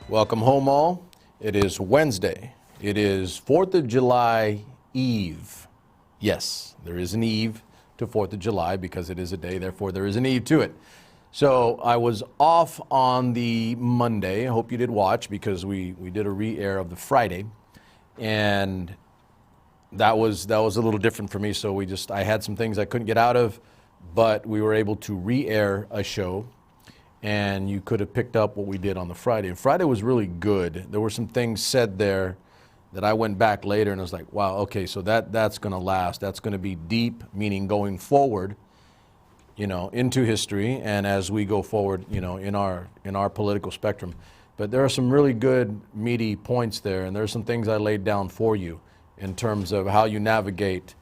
Welcome home, all. It is Wednesday. It is 4th of July Eve. Yes, there is an eve to 4th of July because it is a day, therefore there is an eve to it. So I was off on the Monday. I hope you did watch because we did a re-air of the Friday. And that was a little different for me. So I had some things I couldn't get out of, but we were able to re-air a show. And you could have picked up what we did on the Friday. And Friday was really good. There were some things said there that I went back later and I was like, wow, okay, so that's going to last. That's going to be deep, meaning going forward, into history and as we go forward, in our political spectrum. But there are some really good, meaty points there, and there are some things I laid down for you in terms of how you navigate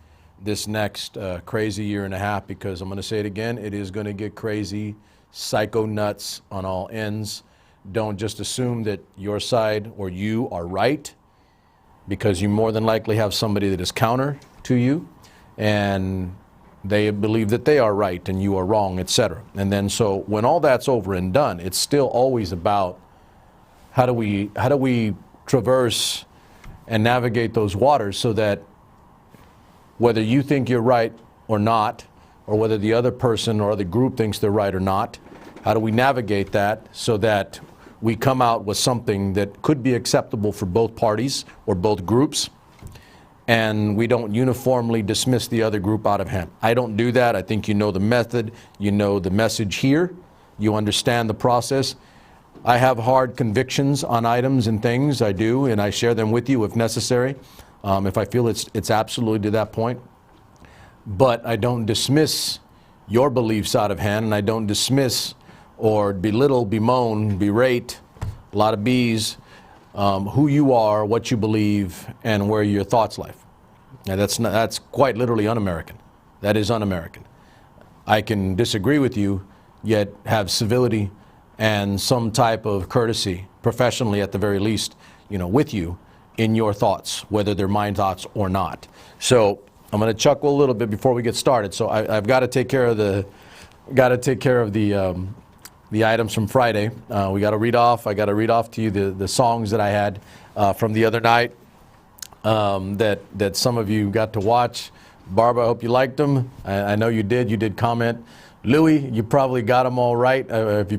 this next crazy year and a half, because I'm going to say it again, it is going to get crazy, psycho nuts on all ends. Don't just assume that your side or you are right, because you more than likely have somebody that is counter to you and they believe that they are right and you are wrong, etc. And then so when all that's over and done, it's still always about how do we traverse and navigate those waters so that whether you think you're right or not, or whether the other person or the group thinks they're right or not, how do we navigate that so that we come out with something that could be acceptable for both parties or both groups, and we don't uniformly dismiss the other group out of hand. I don't do that. I think you know the method, you know the message here, you understand the process. I have hard convictions on items and things, I do, and I share them with you if necessary, if I feel it's absolutely to that point. But I don't dismiss your beliefs out of hand, and I don't dismiss or belittle, bemoan, berate, a lot of B's, who you are, what you believe, and where your thoughts lie. Now that's quite literally un-American. That is un-American. I can disagree with you, yet have civility and some type of courtesy, professionally at the very least, with you in your thoughts, whether they're my thoughts or not. So I'm going to chuckle a little bit before we get started. So I've got to take care of the items from Friday. I got to read off to you the songs that I had from the other night that some of you got to watch. Barbara, I hope you liked them. I know you did. You did comment. Louis, you probably got them all right. If you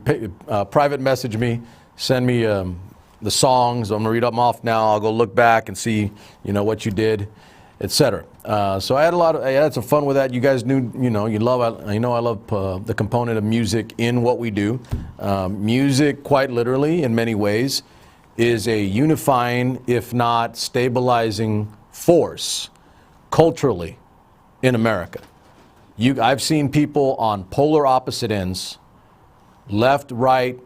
private message me, send me the songs. I'm gonna read them off now. I'll go look back and see what you did, etc. So I had some fun with that. You guys knew, I love the component of music in what we do. Music, quite literally, in many ways, is a unifying, if not stabilizing force culturally in America. I've seen people on polar opposite ends, left, right,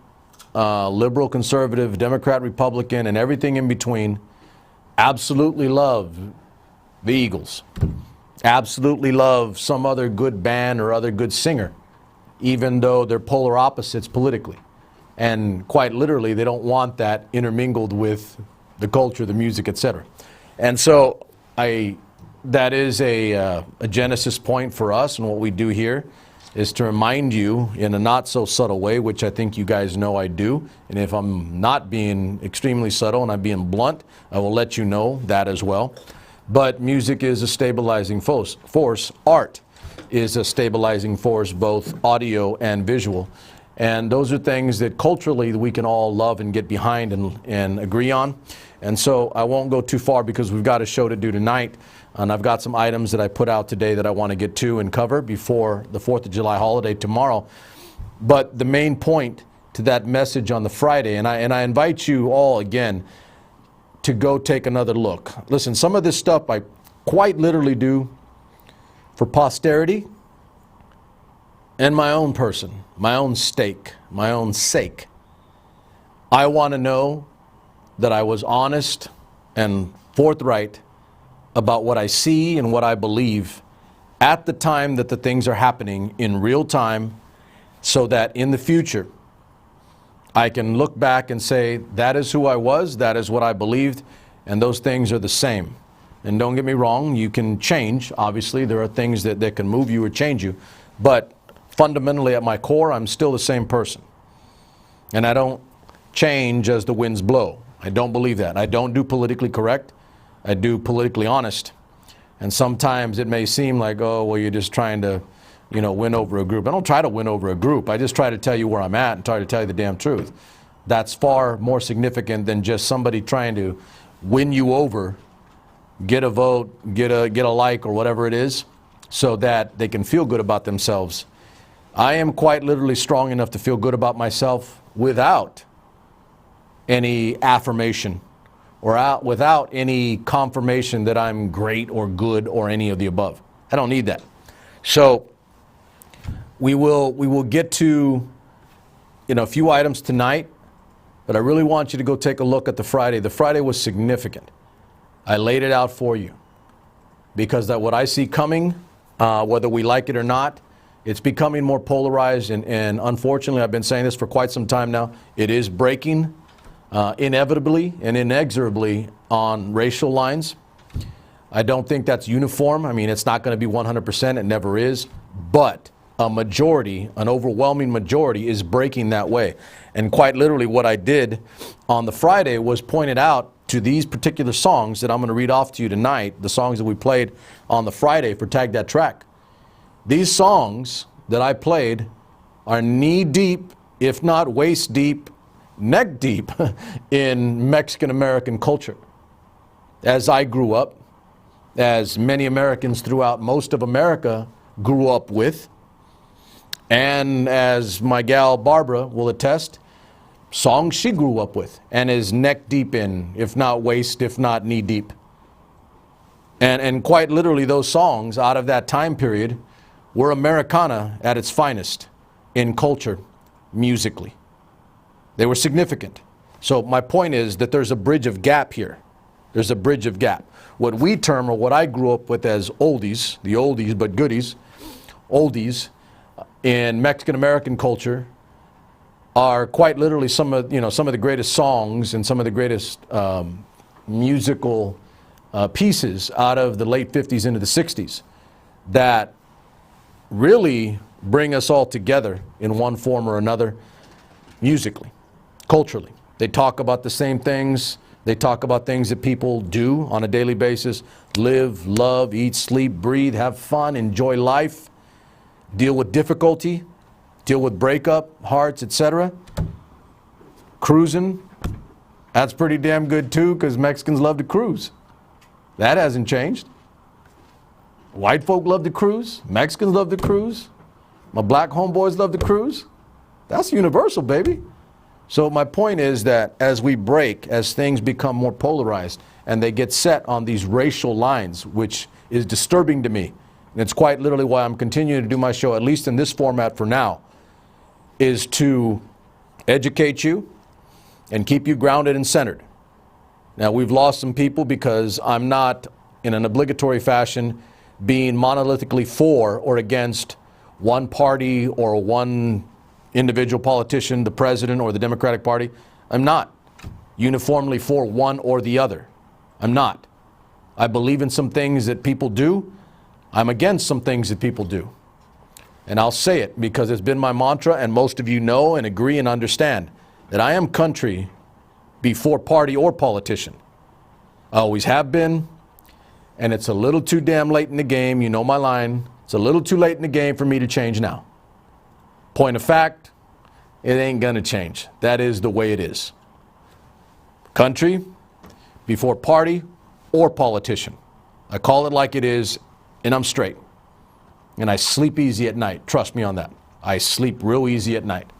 liberal, conservative, Democrat, Republican, and everything in between, absolutely love the Eagles, absolutely love some other good band or other good singer, even though they're polar opposites politically. And quite literally, they don't want that intermingled with the culture, the music, etc. And so that is a genesis point for us, and what we do here is to remind you in a not so subtle way, which I think you guys know I do. And if I'm not being extremely subtle and I'm being blunt, I will let you know that as well. But music is a stabilizing force. Art is a stabilizing force, both audio and visual. And those are things that culturally we can all love and get behind and agree on. And so I won't go too far because we've got a show to do tonight. And I've got some items that I put out today that I want to get to and cover before the 4th of July holiday tomorrow. But the main point to that message on the Friday, and I invite you all again to go take another look. Listen, some of this stuff I quite literally do for posterity and my own person, my own stake, my own sake. I want to know that I was honest and forthright about what I see and what I believe at the time that the things are happening in real time, so that in the future I can look back and say, that is who I was, that is what I believed, and those things are the same. And don't get me wrong, you can change. Obviously, there are things that can move you or change you. But fundamentally at my core, I'm still the same person. And I don't change as the winds blow. I don't believe that. I don't do politically correct. I do politically honest. And sometimes it may seem like, oh, well, you're just trying to, win over a group. I don't try to win over a group. I just try to tell you where I'm at and try to tell you the damn truth. That's far more significant than just somebody trying to win you over, get a vote, get a like or whatever it is, so that they can feel good about themselves. I am quite literally strong enough to feel good about myself without any affirmation or without any confirmation that I'm great or good or any of the above. I don't need that. So we will get to a few items tonight, but I really want you to go take a look at the Friday. The Friday was significant. I laid it out for you because that what I see coming, whether we like it or not, it's becoming more polarized, and unfortunately, I've been saying this for quite some time now, it is breaking inevitably and inexorably on racial lines. I don't think that's uniform. I mean, it's not going to be 100%, it never is, but a majority, an overwhelming majority is breaking that way. And quite literally what I did on the Friday was pointed out to these particular songs that I'm going to read off to you tonight, the songs that we played on the Friday for Tag That Track. These songs that I played are knee deep, if not waist deep, neck deep in Mexican American culture. As I grew up, as many Americans throughout most of America grew up with, and as my gal Barbara will attest, songs she grew up with and is neck deep in, if not waist, if not knee deep. And quite literally those songs out of that time period were Americana at its finest in culture, musically. They were significant. So my point is that there's a bridge of gap here. There's a bridge of gap. What we term, or what I grew up with as oldies, the oldies but goodies, oldies in Mexican American culture are quite literally some of the greatest songs and some of the greatest musical pieces out of the late 50s into the 60s that really bring us all together in one form or another, musically, culturally. They talk about the same things. They talk about things that people do on a daily basis: live, love, eat, sleep, breathe, have fun, enjoy life, deal with difficulty, deal with breakup, hearts, etc. Cruising, that's pretty damn good too, because Mexicans love to cruise. That hasn't changed. White folk love to cruise. Mexicans love to cruise. My black homeboys love to cruise. That's universal, baby. So my point is that as we break, as things become more polarized and they get set on these racial lines, which is disturbing to me, and it's quite literally why I'm continuing to do my show, at least in this format for now, is to educate you and keep you grounded and centered. Now, we've lost some people because I'm not, in an obligatory fashion, being monolithically for or against one party or one individual politician, the president or the Democratic Party. I'm not uniformly for one or the other. I'm not. I believe in some things that people do. I'm against some things that people do. And I'll say it because it's been my mantra, and most of you know and agree and understand that I am country before party or politician. I always have been, and it's a little too damn late in the game. You know my line. It's a little too late in the game for me to change now. Point of fact, it ain't gonna change. That is the way it is. Country before party or politician. I call it like it is, and I'm straight. And I sleep easy at night. Trust me on that. I sleep real easy at night.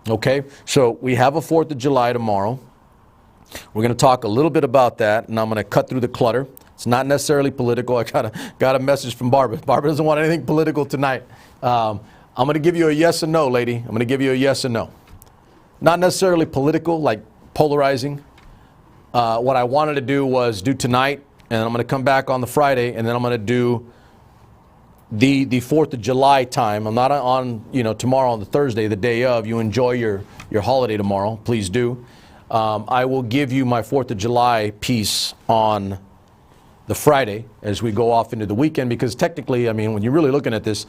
Okay, so we have a 4th of July tomorrow. We're going to talk a little bit about that, and I'm going to cut through the clutter. It's not necessarily political. I got a message from Barbara. Barbara doesn't want anything political tonight. I'm going to give you a yes and no, lady. I'm going to give you a yes and no. Not necessarily political, like polarizing. What I wanted to do was do tonight, and I'm going to come back on the Friday, and then I'm going to do the 4th of July time. I'm not on, tomorrow on the Thursday, the day of. You enjoy your holiday tomorrow. Please do. I will give you my 4th of July piece on the Friday as we go off into the weekend, because technically, I mean, when you're really looking at this,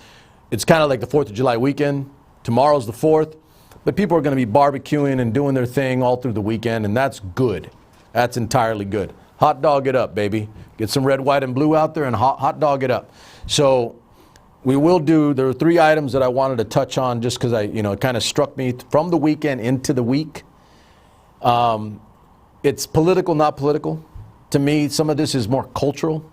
it's kind of like the 4th of July weekend. Tomorrow's the 4th. But people are going to be barbecuing and doing their thing all through the weekend, and that's good. That's entirely good. Hot dog it up, baby. Get some red, white, and blue out there and hot dog it up. So we will do, there are 3 items that I wanted to touch on just because it kind of struck me from the weekend into the week. It's political, not political. To me, some of this is more cultural.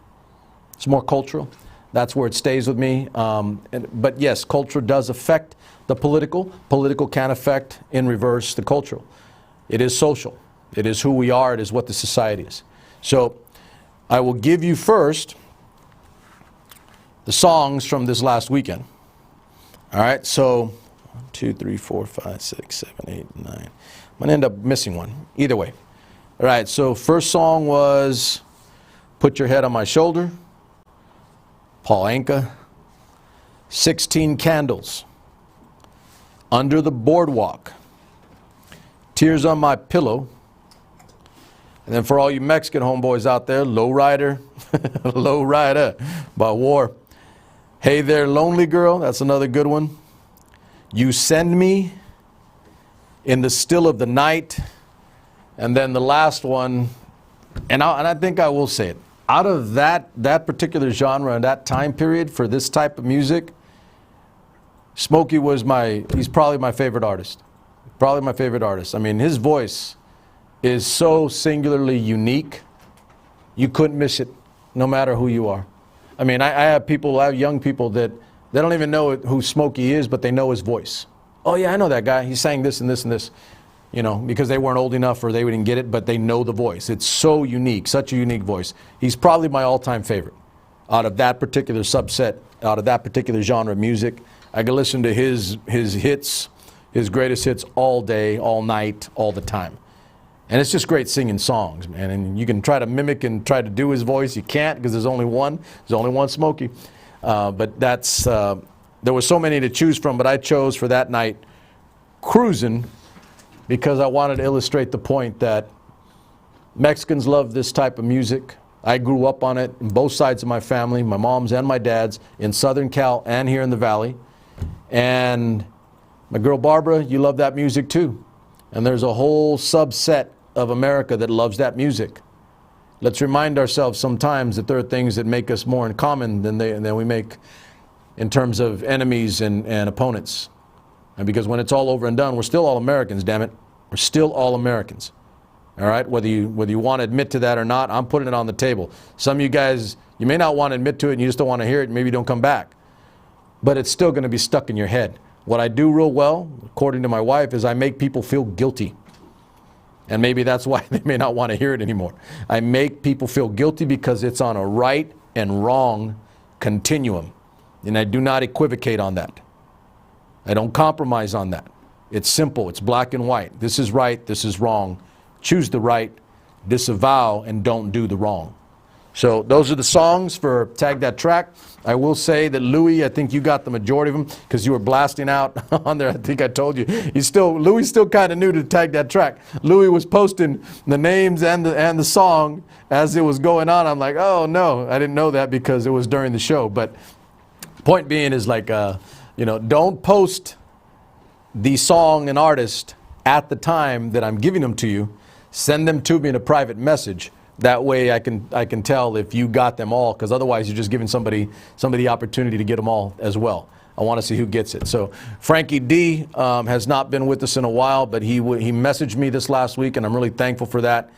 It's more cultural. That's where it stays with me. But yes, culture does affect the political. Political can affect, in reverse, the cultural. It is social. It is who we are. It is what the society is. So I will give you first the songs from this last weekend. All right, so 1, 2, 3, 4, 5, 6, 7, 8, 9. I'm going to end up missing one. Either way. All right, so first song was Put Your Head on My Shoulder, Paul Anka, 16 Candles, Under the Boardwalk, Tears on My Pillow, and then for all you Mexican homeboys out there, Lowrider, Lowrider by War. Hey There Lonely Girl, that's another good one. You Send Me, In the Still of the Night, and then the last one, and I think I will say it, out of that particular genre and that time period for this type of music, Smokey was he's probably my favorite artist. Probably my favorite artist. I mean, his voice is so singularly unique, you couldn't miss it, no matter who you are. I mean, I have young people that they don't even know who Smokey is, but they know his voice. Oh yeah, I know that guy. He sang this and this and this, because they weren't old enough or they didn't get it, but they know the voice. It's so unique, such a unique voice. He's probably my all-time favorite out of that particular subset, out of that particular genre of music. I can listen to his hits, his greatest hits all day, all night, all the time. And it's just great singing songs, man. And you can try to mimic and try to do his voice. You can't because there's only one. There's only one Smokey. But there were so many to choose from, but I chose for that night Cruising because I wanted to illustrate the point that Mexicans love this type of music. I grew up on it in both sides of my family, my mom's and my dad's, in Southern Cal and here in the Valley. And my girl Barbara, you love that music too. And there's a whole subset of America that loves that music. Let's remind ourselves sometimes that there are things that make us more in common than we make in terms of enemies and opponents. And because when it's all over and done, we're still all Americans, damn it. We're still all Americans. All right, whether you want to admit to that or not, I'm putting it on the table. Some of you guys, you may not want to admit to it and you just don't want to hear it, maybe you don't come back. But it's still going to be stuck in your head. What I do real well, according to my wife, is I make people feel guilty. And maybe that's why they may not want to hear it anymore. I make people feel guilty because it's on a right and wrong continuum. And I do not equivocate on that. I don't compromise on that. It's simple. It's black and white. This is right. This is wrong. Choose the right, disavow, and don't do the wrong. So those are the songs for Tag That Track. I will say that Louis, I think you got the majority of them because you were blasting out on there. I think I told you. Louis still kind of new to Tag That Track. Louis was posting the names and the song as it was going on. I'm like, oh no, I didn't know that because it was during the show. But point being is like, don't post the song and artist at the time that I'm giving them to you. Send them to me in a private message. That way I can tell if you got them all, because otherwise you're just giving somebody the opportunity to get them all as well. I want to see who gets it. So Frankie D has not been with us in a while, but he messaged me this last week, and I'm really thankful for that.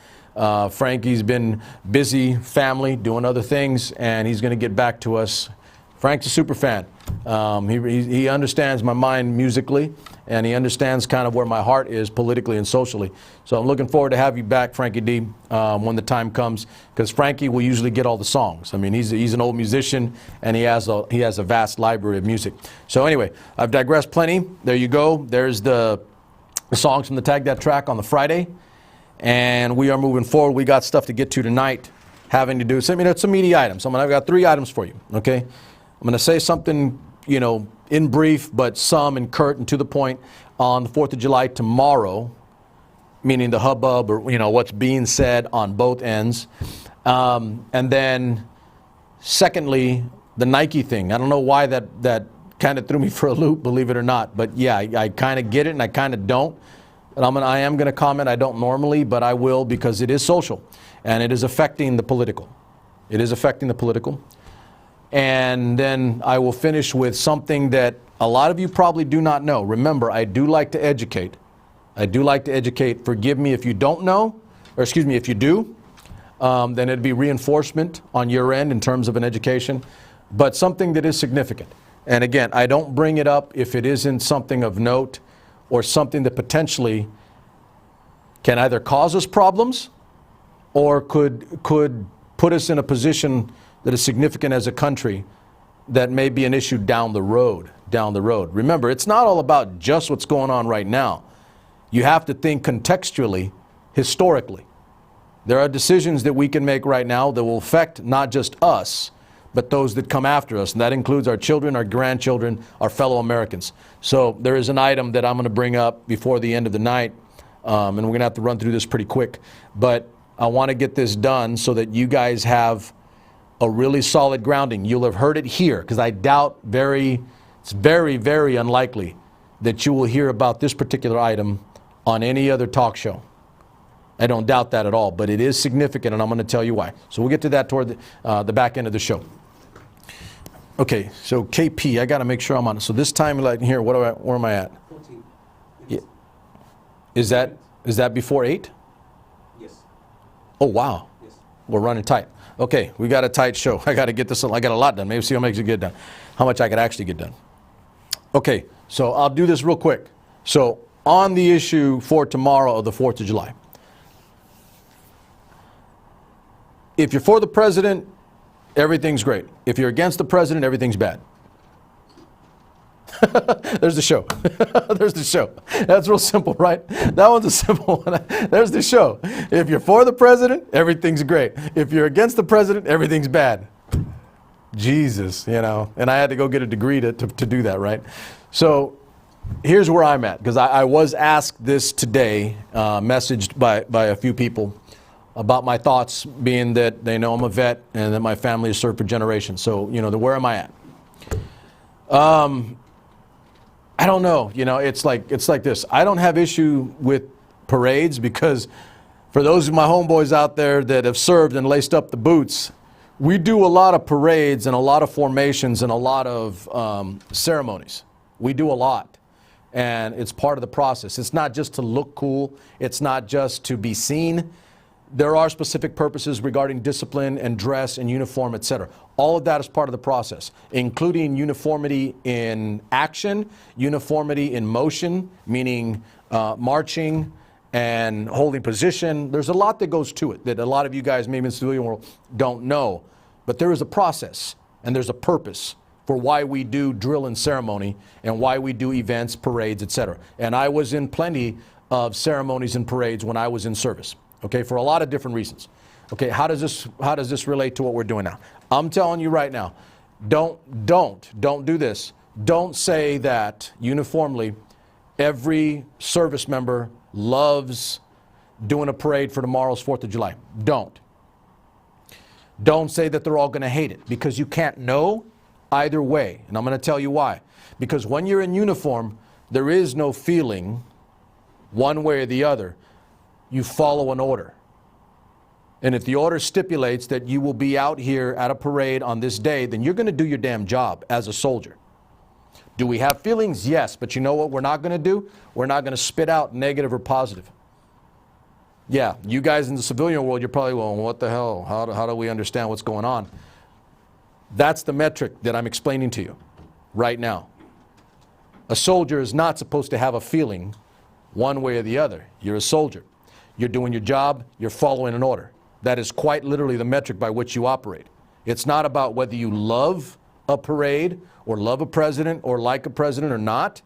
Frankie's been busy, family, doing other things, and he's going to get back to us. Frank's a super fan. He understands my mind musically, and he understands kind of where my heart is politically and socially. So I'm looking forward to have you back, Frankie D, when the time comes, because Frankie will usually get all the songs. I mean, he's an old musician, and he has a vast library of music. So anyway, I've digressed plenty. There you go. There's the songs from the Tag That Track on the Friday, and we are moving forward. We got stuff to get to tonight, having to do some meaty items. I've got 3 items for you. Okay. I'm going to say something, in brief, but some and curt and to the point on the 4th of July tomorrow, meaning the hubbub or, what's being said on both ends. And then, secondly, the Nike thing. I don't know why that kind of threw me for a loop, believe it or not. But yeah, I kind of get it and I kind of don't. And I am going to comment. I don't normally, but I will, because it is social and it is affecting the political. It is affecting the political. And then I will finish with something that a lot of you probably do not know. Remember, I do like to educate. I do like to educate. Forgive me if you don't know, or excuse me, if you do, then it'd be reinforcement on your end in terms of an education, but something that is significant. And again, I don't bring it up if it isn't something of note or something that potentially can either cause us problems or could put us in a position that is significant as a country that may be an issue down the road. Remember, it's not all about just what's going on right now. You have to think contextually, historically. There are decisions that we can make right now that will affect not just us, but those that come after us. And that includes our children, our grandchildren, our fellow Americans. So there is an item that I'm going to bring up before the end of the night, and we're going to have to run through this pretty quick. But I want to get this done so that you guys have a really solid grounding. You'll have heard it here, because I doubt it's very, very unlikely that you will hear about this particular item on any other talk show. I don't doubt that at all, but it is significant, and I'm going to tell you why. So we'll get to that toward the back end of the show. Okay, so KP, I got to make sure I'm on it. So this time, like here, where am I at? 14. Yeah. Is that before 8? Yes. Oh, wow. Yes. We're running tight. Okay, we got a tight show. I got to get this, I got a lot done. Maybe see how much I get done. How much I could actually get done. Okay, so I'll do this real quick. So on the issue for tomorrow of the 4th of July. If you're for the president, everything's great. If you're against the president, everything's bad. There's the show. There's the show. That's real simple, right? That one's a simple one. There's the show. If you're for the president, everything's great. If you're against the president, everything's bad. Jesus, you know. And I had to go get a degree to do that, right? So here's where I'm at, because I was asked this today, messaged by a few people, about my thoughts, being that they know I'm a vet and that my family has served for generations. So, you know, where am I at? I don't know. You know, it's like this. I don't have issue with parades, because for those of my homeboys out there that have served and laced up the boots, we do a lot of parades and a lot of formations and a lot of ceremonies. We do a lot. And it's part of the process. It's not just to look cool. It's not just to be seen. There are specific purposes regarding discipline and dress and uniform, etc. All of that is part of the process, including uniformity in action, uniformity in motion, meaning marching and holding position. There's a lot that goes to it that a lot of you guys, maybe in the civilian world, don't know. But there is a process and there's a purpose for why we do drill and ceremony and why we do events, parades, etc. And I was in plenty of ceremonies and parades when I was in service. Okay, for a lot of different reasons. Okay, how does this relate to what we're doing now? I'm telling you right now, don't do this. Don't say that uniformly every service member loves doing a parade for tomorrow's 4th of July. Don't say that they're all going to hate it, because you can't know either way. And I'm going to tell you why. Because when you're in uniform, there is no feeling one way or the other. You follow an order. And if the order stipulates that you will be out here at a parade on this day, then you're going to do your damn job as a soldier. Do we have feelings? Yes. But you know what we're not going to do? We're not going to spit out negative or positive. Yeah, you guys in the civilian world, you're probably, well, what the hell? How do we understand what's going on? That's the metric that I'm explaining to you right now. A soldier is not supposed to have a feeling one way or the other. You're a soldier. You're doing your job. You're following an order. That is quite literally the metric by which you operate. It's not about whether you love a parade or love a president or like a president or not.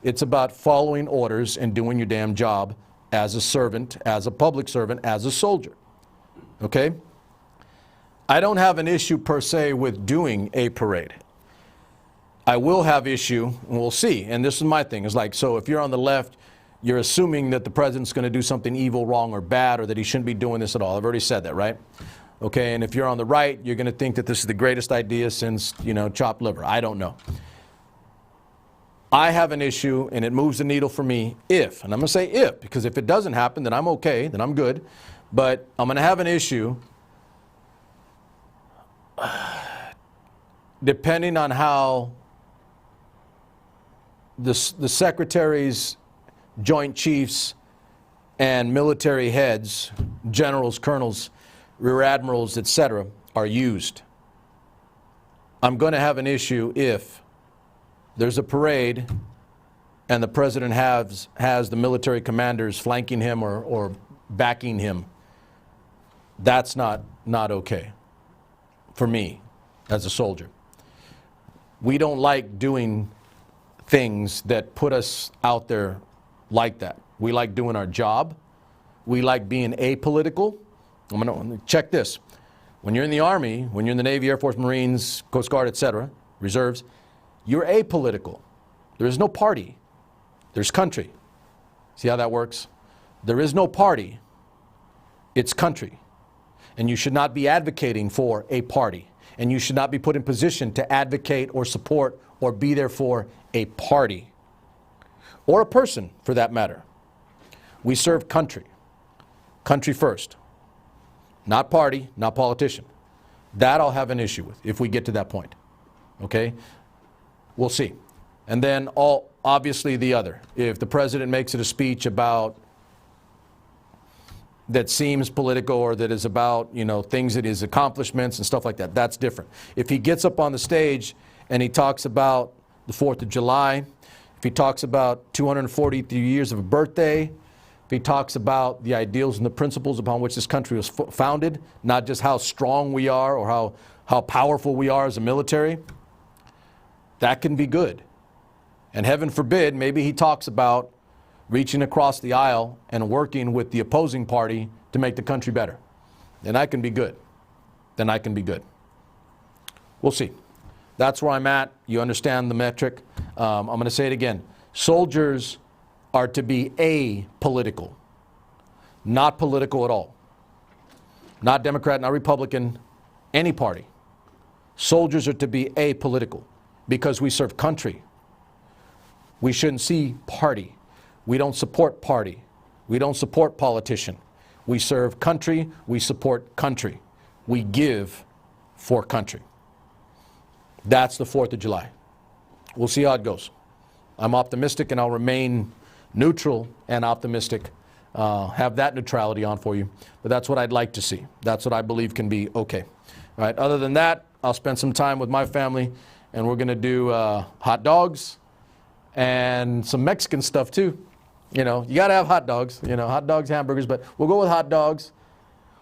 It's about following orders and doing your damn job as a servant, as a public servant, as a soldier. Okay? I don't have an issue per se with doing a parade. I will have issue, and we'll see, and this is my thing, it's like, so if you're on the left, you're assuming that the president's going to do something evil, wrong, or bad, or that he shouldn't be doing this at all. I've already said that, right? Okay, and if you're on the right, you're going to think that this is the greatest idea since, you know, chopped liver. I don't know. I have an issue, and it moves the needle for me if, and I'm going to say if, because if it doesn't happen, then I'm okay, then I'm good. But I'm going to have an issue depending on how the secretaries, joint chiefs, and military heads, generals, colonels, rear admirals, etc., are used. I'm going to have an issue if there's a parade and the president has the military commanders flanking him or backing him. That's not okay for me as a soldier. We don't like doing things that put us out there like that. We like doing our job. We like being apolitical. I'm going to check this. When you're in the Army, when you're in the Navy, Air Force, Marines, Coast Guard, etc., reserves, you're apolitical. There is no party. There's country. See how that works? There is no party. It's country. And you should not be advocating for a party. And you should not be put in position to advocate or support or be there for a party. Or a person, for that matter. We serve country. Country first. Not party, not politician. That I'll have an issue with if we get to that point. Okay? We'll see. And then obviously the other. If the president makes it a speech about that seems political or that is about, things that his accomplishments and stuff like that, that's different. If he gets up on the stage and he talks about the 4th of July, if he talks about 243 years of a birthday, if he talks about the ideals and the principles upon which this country was founded, not just how strong we are or how powerful we are as a military, that can be good. And heaven forbid, maybe he talks about reaching across the aisle and working with the opposing party to make the country better. Then I can be good. Then I can be good. We'll see. That's where I'm at. You understand the metric. I'm going to say it again. Soldiers are to be apolitical, not political at all. Not Democrat, not Republican, any party. Soldiers are to be apolitical because we serve country. We shouldn't see party. We don't support party. We don't support politician. We serve country. We support country. We give for country. That's the 4th of July. We'll see how it goes. I'm optimistic and I'll remain neutral and optimistic. Have that neutrality on for you. But that's what I'd like to see. That's what I believe can be okay. All right. Other than that, I'll spend some time with my family and we're going to do hot dogs and some Mexican stuff too. You got to have hot dogs, hot dogs, hamburgers, but we'll go with hot dogs.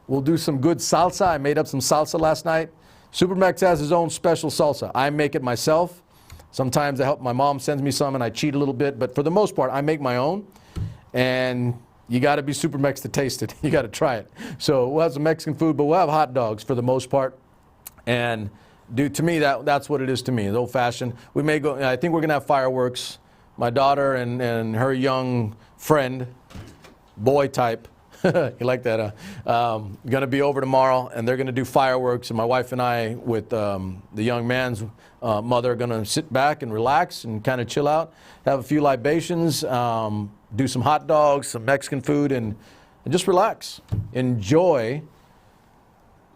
We'll do some good salsa. I made up some salsa last night. SuperMex has his own special salsa. I make it myself. Sometimes my mom sends me some and I cheat a little bit, but for the most part, I make my own. And you got to be SuperMex to taste it. You got to try it. So we'll have some Mexican food, but we'll have hot dogs for the most part. And to me, that's what it is to me. It's old-fashioned. We may go. I think we're gonna have fireworks. My daughter and her young friend, boy type, you like that, going to be over tomorrow, and they're going to do fireworks, and my wife and I, with the young man's mother, are going to sit back and relax and kind of chill out, have a few libations, do some hot dogs, some Mexican food, and just relax. Enjoy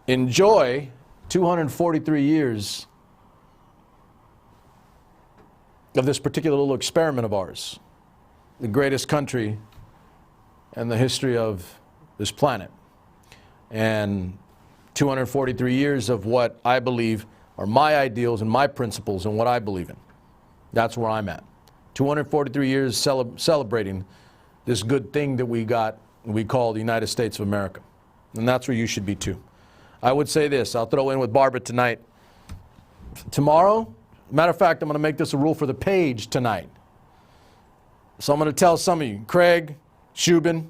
243 years of this particular little experiment of ours, the greatest country in the history of this planet, and 243 years of what I believe are my ideals and my principles and what I believe in. That's where I'm at. 243 years celebrating this good thing that we call the United States of America. And that's where you should be too. I would say this, I'll throw in with Barbara tonight. Tomorrow, matter of fact, I'm going to make this a rule for the page tonight. So I'm going to tell some of you, Craig, Shubin,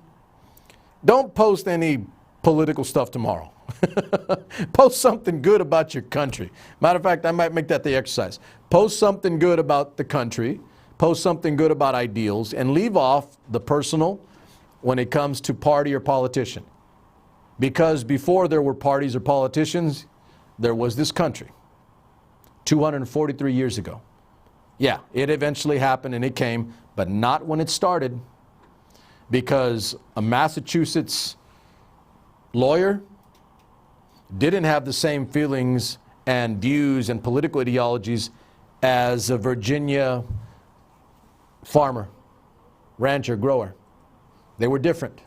don't post any political stuff tomorrow. Post something good about your country. Matter of fact, I might make that the exercise. Post something good about the country. Post something good about ideals and leave off the personal when it comes to party or politician. Because before there were parties or politicians, there was this country. 243 years ago. Yeah, it eventually happened and it came, but not when it started, because a Massachusetts lawyer didn't have the same feelings and views and political ideologies as a Virginia farmer, rancher, grower. They were different.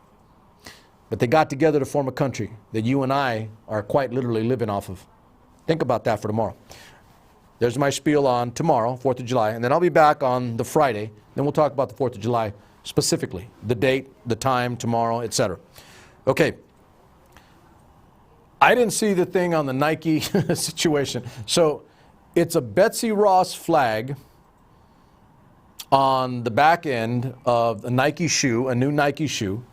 But they got together to form a country that you and I are quite literally living off of. Think about that for tomorrow. There's my spiel on tomorrow, 4th of July, and then I'll be back on the Friday. Then we'll talk about the 4th of July specifically, the date, the time, tomorrow, etc. Okay. I didn't see the thing on the Nike situation. So it's a Betsy Ross flag on the back end of a Nike shoe, a new Nike shoe.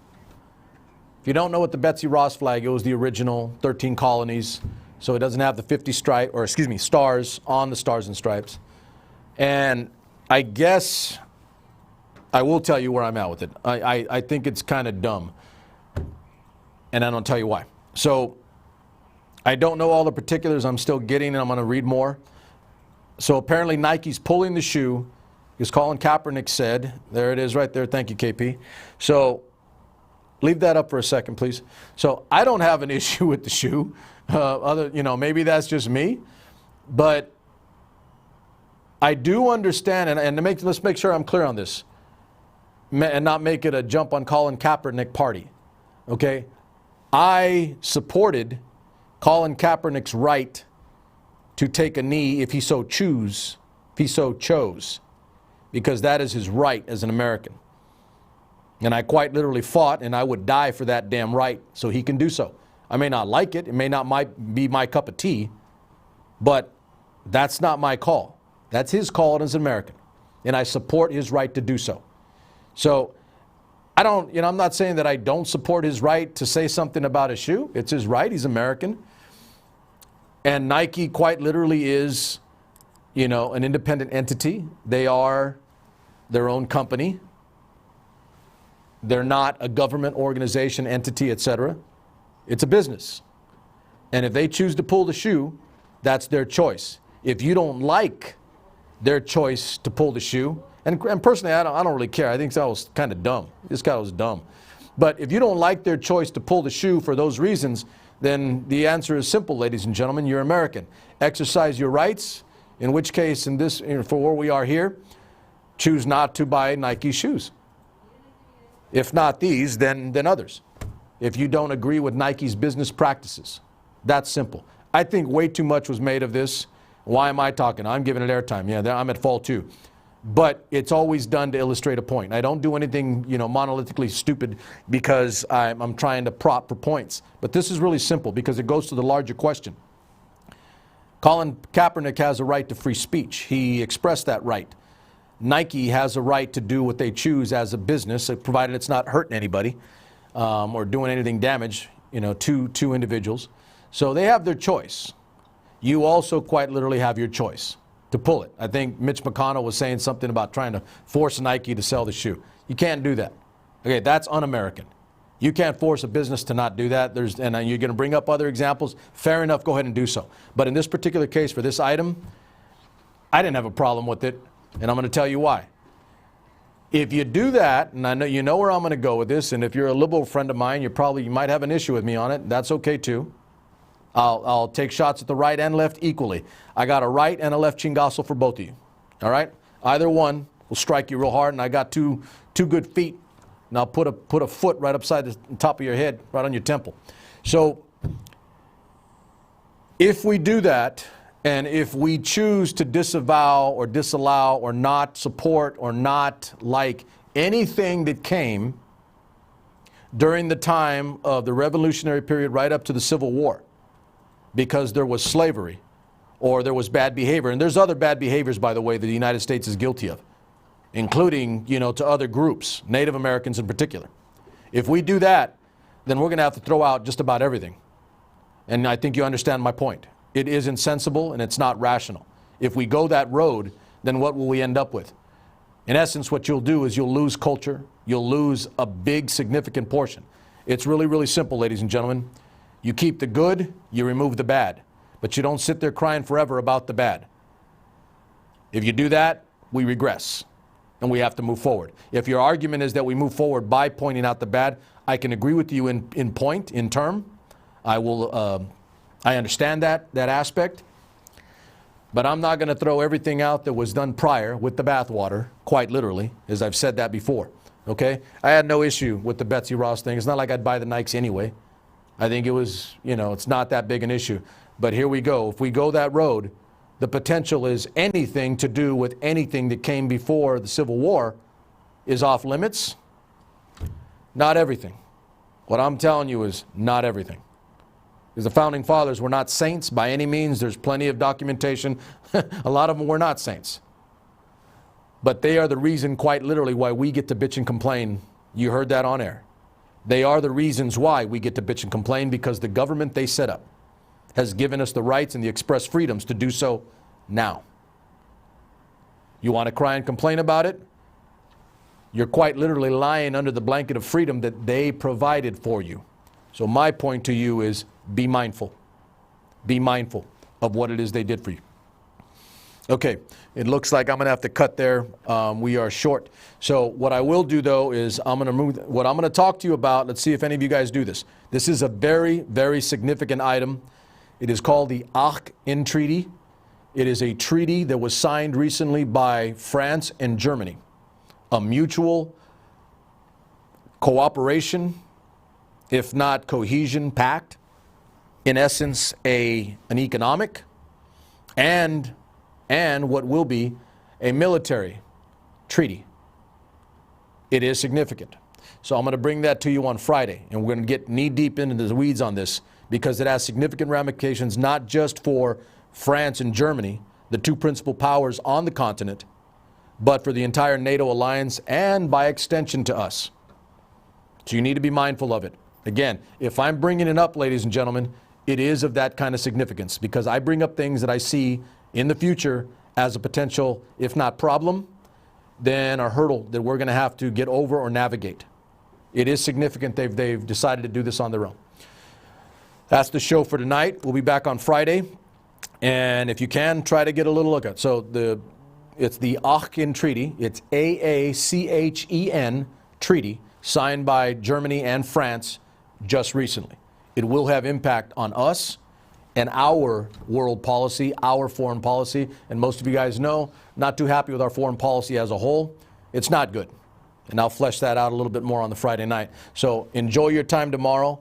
If you don't know what the Betsy Ross flag, it was the original 13 colonies. So it doesn't have the 50 stars on the stars and stripes. And I guess I will tell you where I'm at with it. I think it's kind of dumb. And I don't tell you why. So I don't know all the particulars. I'm still getting, and I'm going to read more. So apparently Nike's pulling the shoe, because Colin Kaepernick said, there it is right there. Thank you, KP. So leave that up for a second, please. So I don't have an issue with the shoe. Maybe that's just me, but I do understand, and let's make sure I'm clear on this, and not make it a jump on Colin Kaepernick party. Okay, I supported Colin Kaepernick's right to take a knee if he so chose, because that is his right as an American. And I quite literally fought, and I would die for that damn right so he can do so. I may not like it. It may not be my cup of tea, but that's not my call. That's his call as an American, and I support his right to do so. So I'm not saying that I don't support his right to say something about a shoe. It's his right. He's American. And Nike quite literally is, an independent entity. They are their own company. They're not a government organization, entity, etc. It's a business. And if they choose to pull the shoe, that's their choice. If you don't like their choice to pull the shoe, and personally, I don't really care. I think that was kind of dumb. This guy was dumb. But if you don't like their choice to pull the shoe for those reasons, then the answer is simple, ladies and gentlemen. You're American. Exercise your rights, in which case, for where we are here, choose not to buy Nike shoes. If not these, then others. If you don't agree with Nike's business practices. That's simple. I think way too much was made of this. Why am I talking? I'm giving it airtime. Yeah, I'm at fault too. But it's always done to illustrate a point. I don't do anything, monolithically stupid because I'm trying to prop for points. But this is really simple because it goes to the larger question. Colin Kaepernick has a right to free speech. He expressed that right. Nike has a right to do what they choose as a business, provided it's not hurting anybody. Or doing anything damage, to individuals. So they have their choice. You also quite literally have your choice to pull it. I think Mitch McConnell was saying something about trying to force Nike to sell the shoe. You can't do that. Okay, that's un-American. You can't force a business to not do that. And you're going to bring up other examples. Fair enough, go ahead and do so. But in this particular case, for this item, I didn't have a problem with it, and I'm going to tell you why. If you do that, and I know you know where I'm going to go with this, and if you're a liberal friend of mine, you might have an issue with me on it. That's okay too. I'll take shots at the right and left equally. I got a right and a left chingazo for both of you. All right? Either one will strike you real hard, and I got two good feet, and I'll put a foot right upside the top of your head, right on your temple. So if we do that, and if we choose to disavow or disallow or not support or not like anything that came during the time of the Revolutionary period right up to the Civil War, because there was slavery or there was bad behavior, and there's other bad behaviors, by the way, that the United States is guilty of, including, to other groups, Native Americans in particular. If we do that, then we're going to have to throw out just about everything. And I think you understand my point. It is insensible and it's not rational. If we go that road, then what will we end up with? In essence, what you'll do is you'll lose culture. You'll lose a big, significant portion. It's really, really simple, ladies and gentlemen. You keep the good, you remove the bad. But you don't sit there crying forever about the bad. If you do that, we regress and we have to move forward. If your argument is that we move forward by pointing out the bad, I can agree with you in point, in term. I understand that aspect. But I'm not going to throw everything out that was done prior with the bathwater, quite literally, as I've said that before. Okay? I had no issue with the Betsy Ross thing. It's not like I'd buy the Nikes anyway. I think it was, it's not that big an issue. But here we go. If we go that road, the potential is anything to do with anything that came before the Civil War is off limits. Not everything. What I'm telling you is not everything. Because the Founding Fathers were not saints by any means. There's plenty of documentation. A lot of them were not saints. But they are the reason, quite literally, why we get to bitch and complain. You heard that on air. They are the reasons why we get to bitch and complain, because the government they set up has given us the rights and the express freedoms to do so now. You want to cry and complain about it? You're quite literally lying under the blanket of freedom that they provided for you. So my point to you is be mindful. Be mindful of what it is they did for you. Okay, it looks like I'm going to have to cut there. We are short. So what I will do, though, is what I'm going to talk to you about. Let's see if any of you guys do this. This is a very, very significant item. It is called the Aachen Treaty. It is a treaty that was signed recently by France and Germany. A mutual cooperation, if not cohesion pact. In essence, an economic and what will be a military treaty. It is significant. So I'm going to bring that to you on Friday, and we're going to get knee deep into the weeds on this, because it has significant ramifications not just for France and Germany, the two principal powers on the continent, but for the entire NATO alliance and by extension to us. So you need to be mindful of it. Again, if I'm bringing it up, ladies and gentlemen, it is of that kind of significance, because I bring up things that I see in the future as a potential, if not problem, then a hurdle that we're going to have to get over or navigate. It is significant they've decided to do this on their own. That's the show for tonight. We'll be back on Friday. And if you can, try to get a little look at it. So it's the Aachen Treaty. It's AACHEN Treaty, signed by Germany and France just recently. It will have impact on us and our world policy, our foreign policy. And most of you guys know, not too happy with our foreign policy as a whole. It's not good. And I'll flesh that out a little bit more on the Friday night. So enjoy your time tomorrow.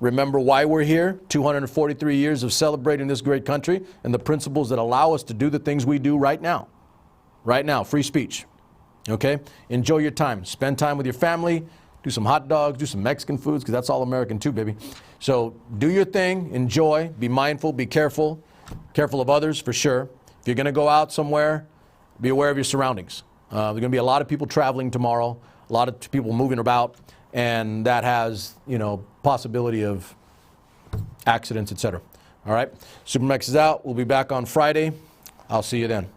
Remember why we're here, 243 years of celebrating this great country and the principles that allow us to do the things we do right now. Right now, free speech. Okay? Enjoy your time. Spend time with your family. Do some hot dogs, do some Mexican foods, because that's all American too, baby. So do your thing, enjoy, be mindful, be careful. Careful of others, for sure. If you're going to go out somewhere, be aware of your surroundings. There are going to be a lot of people traveling tomorrow, a lot of people moving about, and that has, possibility of accidents, etc. All right? SuperMex is out. We'll be back on Friday. I'll see you then.